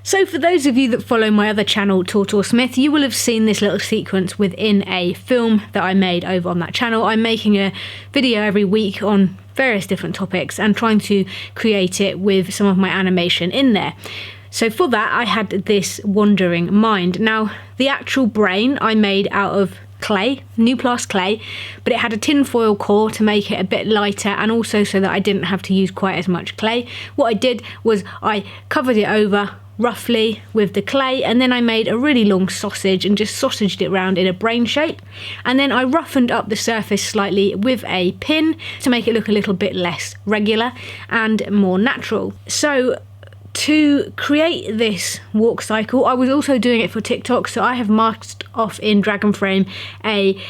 So for those of you that follow my other channel, Tortor Smith, you will have seen this little sequence within a film that I made over on that channel. I'm making a video every week on various different topics and trying to create it with some of my animation in there. So for that, I had this wandering mind. Now, the actual brain I made out of clay, Nuplast clay, but it had a tinfoil core to make it a bit lighter and also so that I didn't have to use quite as much clay. What I did was I covered it over roughly with the clay, and then I made a really long sausage and just sausaged it round in a brain shape, and then I roughened up the surface slightly with a pin to make it look a little bit less regular and more natural. So to create this walk cycle, I was also doing it for TikTok, so I have marked off in Dragonframe a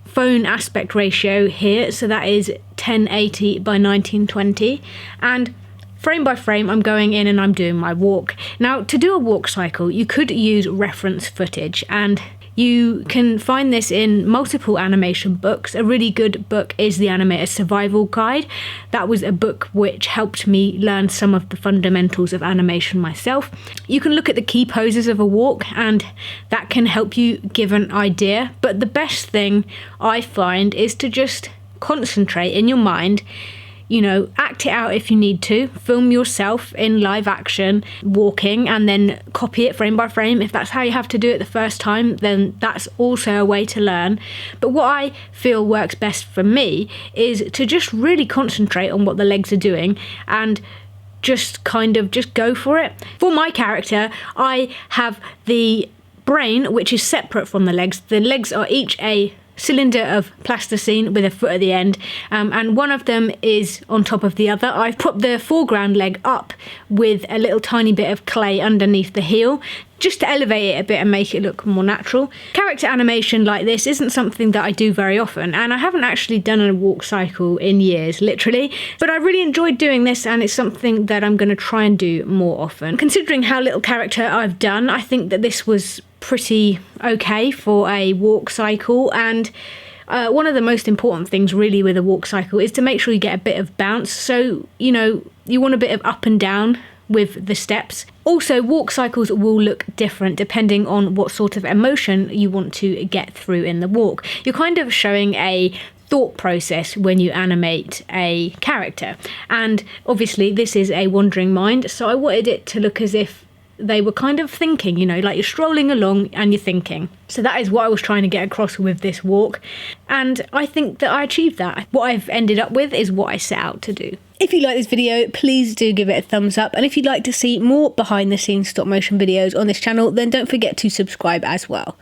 phone aspect ratio here, so that is 1080 by 1920, and frame by frame I'm going in and I'm doing my walk. Now, to do a walk cycle, you could use reference footage, and you can find this in multiple animation books. A really good book is the Animator Survival Guide. That was a book which helped me learn some of the fundamentals of animation myself. You can look at the key poses of a walk and that can help you give an idea, but the best thing I find is to just concentrate in your mind. You know, act it out if you need to, film yourself in live action walking and then copy it frame by frame. If that's how you have to do it the first time, then that's also a way to learn. But what I feel works best for me is to just really concentrate on what the legs are doing and just go for it. For my character, I have the brain, which is separate from the legs. The legs are each a cylinder of plasticine with a foot at the end, and one of them is on top of the other. I've put the foreground leg up with a little tiny bit of clay underneath the heel just to elevate it a bit and make it look more natural. Character animation like this isn't something that I do very often, and I haven't actually done a walk cycle in years, literally, but I really enjoyed doing this and it's something that I'm going to try and do more often. Considering how little character I've done, I think that this was pretty okay for a walk cycle, and one of the most important things really with a walk cycle is to make sure you get a bit of bounce. So, you know, you want a bit of up and down with the steps. Also, walk cycles will look different depending on what sort of emotion you want to get through in the walk. You're kind of showing a thought process when you animate a character, and obviously this is a wandering mind, so I wanted it to look as if they were kind of thinking, you know, like you're strolling along and you're thinking. So that is what I was trying to get across with this walk, and I think that I achieved that. What I've ended up with is what I set out to do. If you like this video, please do give it a thumbs up, and if you'd like to see more behind the scenes stop motion videos on this channel, then don't forget to subscribe as well.